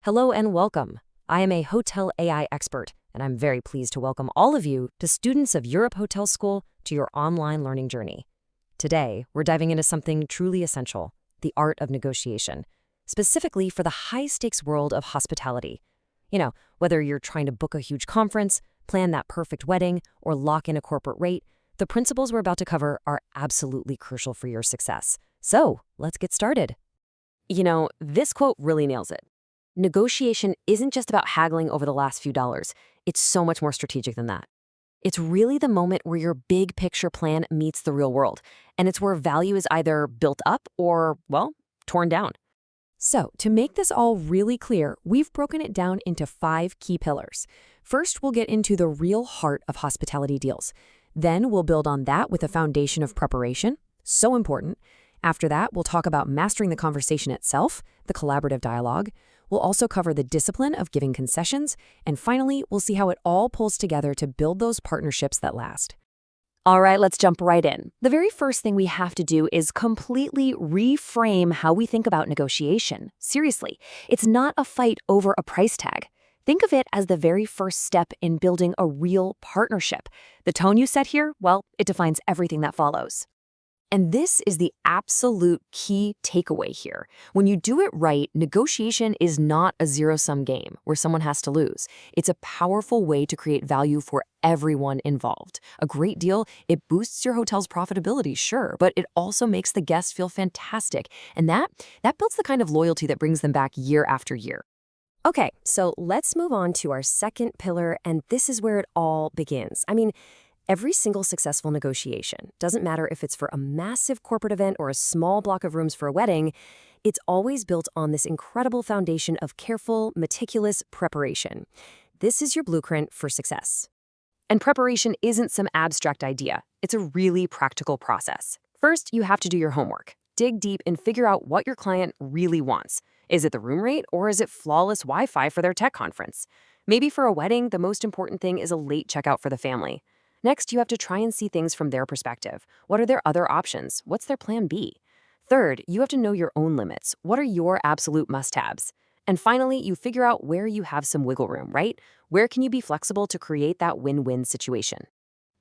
Hello and welcome. I am a hotel AI expert, and I'm very pleased to welcome all of you to students of Europe Hotel School to your online learning journey. Today, we're diving into something truly essential, the art of negotiation, specifically for the high-stakes world of hospitality. Whether you're trying to book a huge conference, plan that perfect wedding, or lock in a corporate rate, the principles we're about to cover are absolutely crucial for your success. So, let's get started. This quote really nails it. Negotiation isn't just about haggling over the last few dollars. It's so much more strategic than that. It's really the moment where your big picture plan meets the real world, and it's where value is either built up or, well, torn down. So, to make this all really clear, we've broken it down into 5 key pillars. First, we'll get into the real heart of hospitality deals. Then, we'll build on that with a foundation of preparation, so important. After that, we'll talk about mastering the conversation itself, the collaborative dialogue. We'll also cover the discipline of giving concessions. And finally, we'll see how it all pulls together to build those partnerships that last. All right, let's jump right in. The very first thing we have to do is completely reframe how we think about negotiation. Seriously, it's not a fight over a price tag. Think of it as the very first step in building a real partnership. The tone you set here, well, it defines everything that follows. And this is the absolute key takeaway here. When you do it right, negotiation is not a zero-sum game where someone has to lose. It's a powerful way to create value for everyone involved. A great deal, it boosts your hotel's profitability, sure, but it also makes the guests feel fantastic. And that builds the kind of loyalty that brings them back year after year. Okay, so let's move on to our second pillar, and this is where it all begins. Every single successful negotiation, doesn't matter if it's for a massive corporate event or a small block of rooms for a wedding, it's always built on this incredible foundation of careful, meticulous preparation. This is your blueprint for success. And preparation isn't some abstract idea. It's a really practical process. First, you have to do your homework. Dig deep and figure out what your client really wants. Is it the room rate or is it flawless Wi-Fi for their tech conference? Maybe for a wedding, the most important thing is a late checkout for the family. Next, you have to try and see things from their perspective. What are their other options? What's their plan B? Third, you have to know your own limits. What are your absolute must-haves? And finally, you figure out where you have some wiggle room, right? Where can you be flexible to create that win-win situation?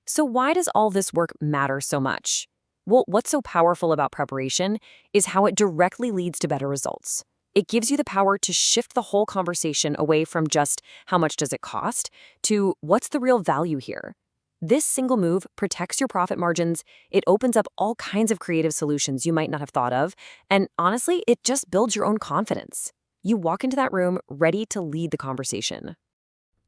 So why does all this work matter so much? Well, what's so powerful about preparation is how it directly leads to better results. It gives you the power to shift the whole conversation away from just how much does it cost to what's the real value here. This single move protects your profit margins, it opens up all kinds of creative solutions you might not have thought of, and honestly, it just builds your own confidence. You walk into that room ready to lead the conversation.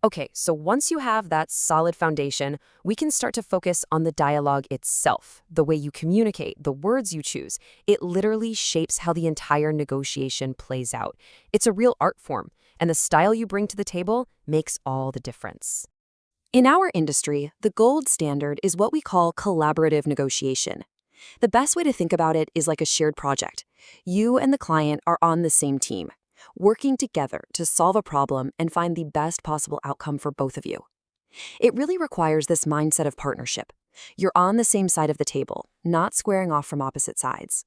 Okay, so once you have that solid foundation, we can start to focus on the dialogue itself, the way you communicate, the words you choose. It literally shapes how the entire negotiation plays out. It's a real art form, and the style you bring to the table makes all the difference. In our industry, the gold standard is what we call collaborative negotiation. The best way to think about it is like a shared project. You and the client are on the same team, working together to solve a problem and find the best possible outcome for both of you. It really requires this mindset of partnership. You're on the same side of the table, not squaring off from opposite sides.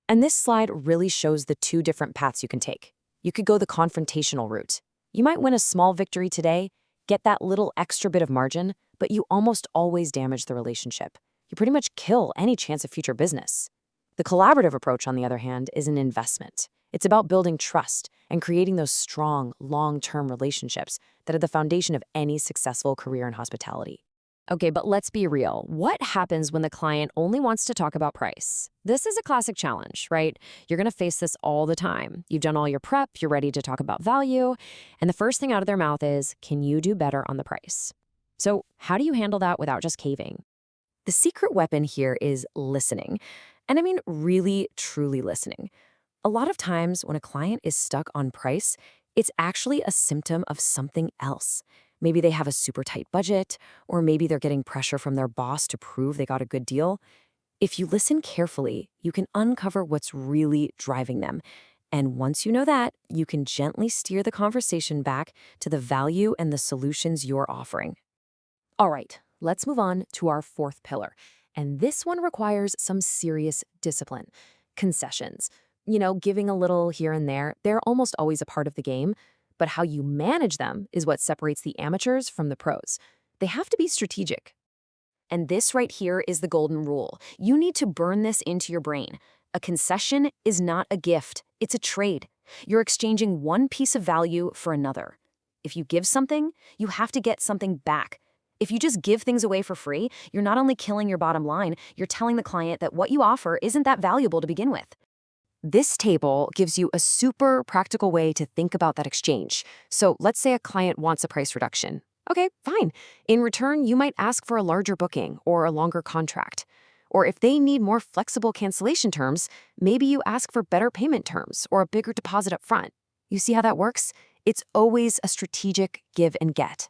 And this slide really shows the 2 different paths you can take. You could go the confrontational route. You might win a small victory today, get that little extra bit of margin, but you almost always damage the relationship. You pretty much kill any chance of future business. The collaborative approach, on the other hand, is an investment. It's about building trust and creating those strong, long-term relationships that are the foundation of any successful career in hospitality. Okay, but let's be real. What happens when the client only wants to talk about price? This is a classic challenge, right? You're going to face this all the time. You've done all your prep, you're ready to talk about value, and the first thing out of their mouth is, can you do better on the price? So how do you handle that without just caving? The secret weapon here is listening. And I mean really, truly listening. A lot of times when a client is stuck on price, it's actually a symptom of something else. Maybe they have a super tight budget, or maybe they're getting pressure from their boss to prove they got a good deal. If you listen carefully, you can uncover what's really driving them. And once you know that, you can gently steer the conversation back to the value and the solutions you're offering. All right, let's move on to our 4th pillar. And this one requires some serious discipline: concessions. Giving a little here and there, they're almost always a part of the game, but how you manage them is what separates the amateurs from the pros. They have to be strategic. And this right here is the golden rule. You need to burn this into your brain. A concession is not a gift, it's a trade. You're exchanging one piece of value for another. If you give something, you have to get something back. If you just give things away for free, you're not only killing your bottom line, you're telling the client that what you offer isn't that valuable to begin with. This table gives you a super practical way to think about that exchange. So let's say a client wants a price reduction. Okay, fine. In return, you might ask for a larger booking or a longer contract. Or if they need more flexible cancellation terms, maybe you ask for better payment terms or a bigger deposit up front. You see how that works? It's always a strategic give and get.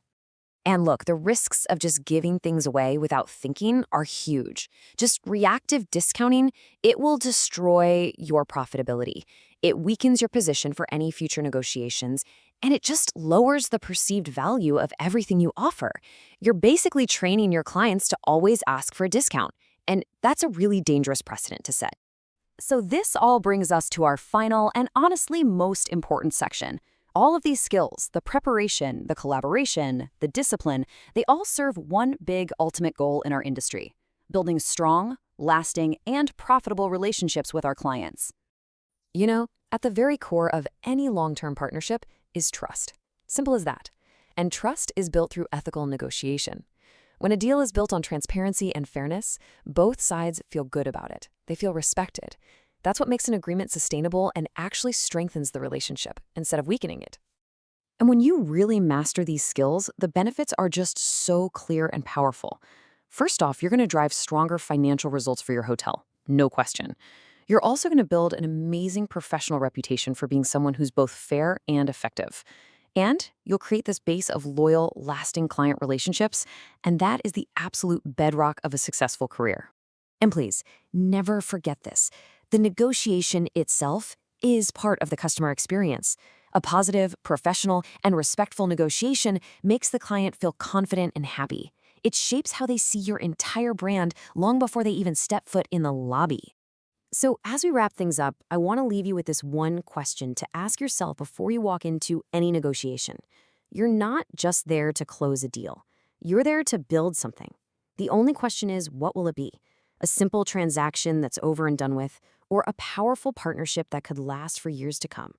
And look, the risks of just giving things away without thinking are huge. Just reactive discounting, it will destroy your profitability. It weakens your position for any future negotiations, and it just lowers the perceived value of everything you offer. You're basically training your clients to always ask for a discount, and that's a really dangerous precedent to set. So this all brings us to our final and honestly most important section. All of these skills, the preparation, the collaboration, the discipline, they all serve one big ultimate goal in our industry: building strong, lasting, and profitable relationships with our clients. At the very core of any long-term partnership is trust. Simple as that. And trust is built through ethical negotiation. When a deal is built on transparency and fairness, both sides feel good about it. They feel respected. That's what makes an agreement sustainable and actually strengthens the relationship instead of weakening it. And when you really master these skills, the benefits are just so clear and powerful. First off, you're going to drive stronger financial results for your hotel, no question. You're also going to build an amazing professional reputation for being someone who's both fair and effective. And you'll create this base of loyal, lasting client relationships, and that is the absolute bedrock of a successful career. And please, never forget this. The negotiation itself is part of the customer experience. A positive, professional, and respectful negotiation makes the client feel confident and happy. It shapes how they see your entire brand long before they even step foot in the lobby. So as we wrap things up, I want to leave you with this one question to ask yourself before you walk into any negotiation. You're not just there to close a deal. You're there to build something. The only question is, what will it be? A simple transaction that's over and done with, or a powerful partnership that could last for years to come?